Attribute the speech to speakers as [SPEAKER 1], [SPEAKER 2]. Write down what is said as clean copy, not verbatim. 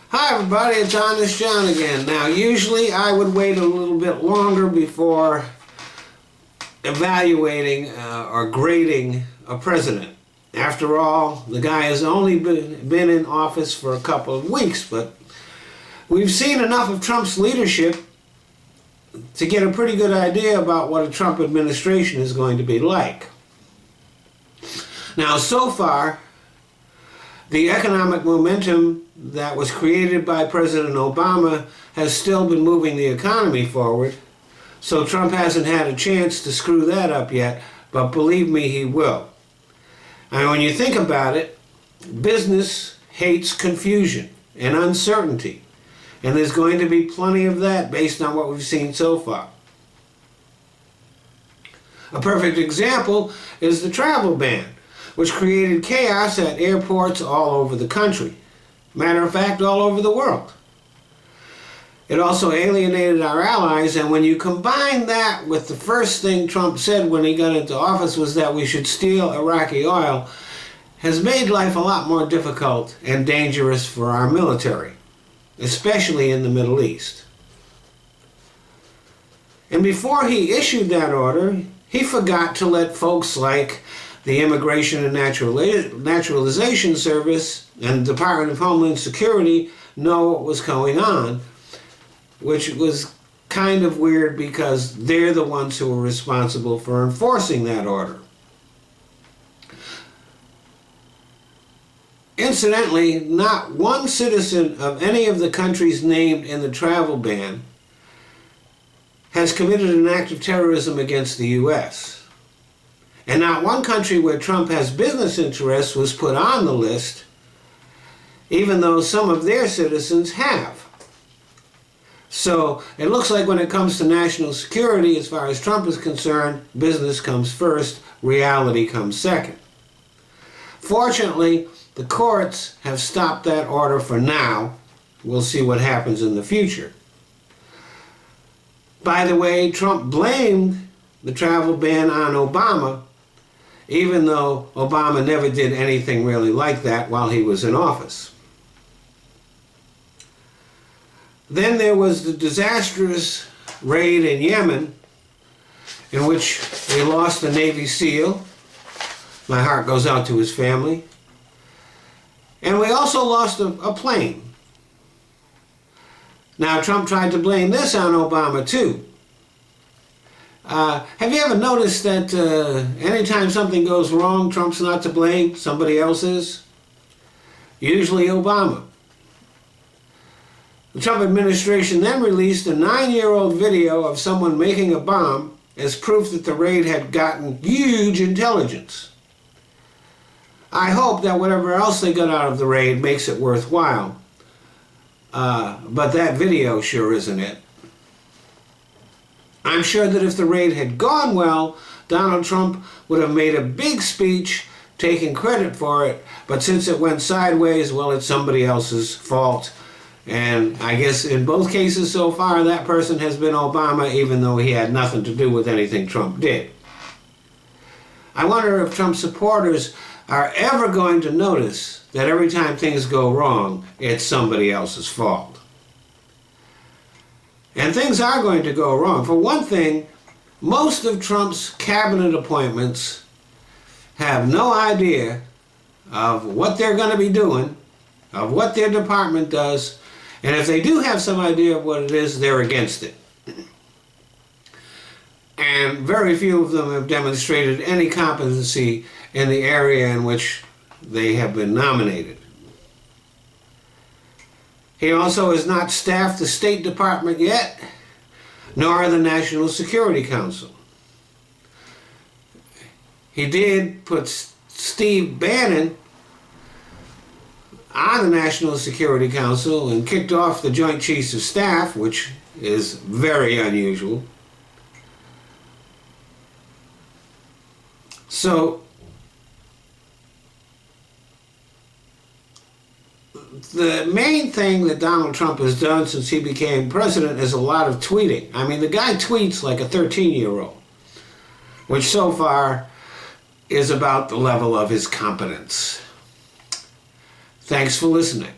[SPEAKER 1] Hi everybody, it's Honest John again. Now usually I would wait a little bit longer before evaluating or grading a president. After all, the guy has only been in office for a couple of weeks, but we've seen enough of Trump's leadership to get a pretty good idea about what a Trump administration is going to be like. Now so far, the economic momentum that was created by President Obama has still been moving the economy forward, so Trump hasn't had a chance to screw that up yet, but believe me, he will. And when you think about it, business hates confusion and uncertainty, and there's going to be plenty of that based on what we've seen so far. A perfect example is the travel ban, which created chaos at airports all over the country. Matter of fact, all over the world. It also alienated our allies, and when you combine that with the first thing Trump said when he got into office was that we should steal Iraqi oil, has made life a lot more difficult and dangerous for our military, especially in the Middle East. And before he issued that order, he forgot to let folks like the Immigration and Naturalization Service and the Department of Homeland Security know what was going on, which was kind of weird because they're the ones who were responsible for enforcing that order. Incidentally, not one citizen of any of the countries named in the travel ban has committed an act of terrorism against the U.S. And not one country where Trump has business interests was put on the list, even though some of their citizens have. So it looks like when it comes to national security, as far as Trump is concerned, business comes first, reality comes second. Fortunately, the courts have stopped that order for now. We'll see what happens in the future. By the way, Trump blamed the travel ban on Obama, even though Obama never did anything really like that while he was in office. Then there was the disastrous raid in Yemen, in which we lost a Navy SEAL. My heart goes out to his family. And we also lost a plane. Now, Trump tried to blame this on Obama, too. Have you ever noticed that anytime something goes wrong, Trump's not to blame, somebody else is? Usually Obama. The Trump administration then released a 9-year-old video of someone making a bomb as proof that the raid had gotten huge intelligence. I hope that whatever else they got out of the raid makes it worthwhile. But that video sure isn't it. I'm sure that if the raid had gone well, Donald Trump would have made a big speech taking credit for it, but since it went sideways, well, it's somebody else's fault. And I guess in both cases so far, that person has been Obama, even though he had nothing to do with anything Trump did. I wonder if Trump supporters are ever going to notice that every time things go wrong, it's somebody else's fault. And things are going to go wrong. For one thing, most of Trump's cabinet appointments have no idea of what they're going to be doing, of what their department does, and if they do have some idea of what it is, they're against it. And very few of them have demonstrated any competency in the area in which they have been nominated. He also has not staffed the State Department yet, nor the National Security Council. He did put Steve Bannon on the National Security Council and kicked off the Joint Chiefs of Staff, which is very unusual. So, the main thing that Donald Trump has done since he became president is a lot of tweeting. I mean, the guy tweets like a 13-year-old, which so far is about the level of his competence. Thanks for listening.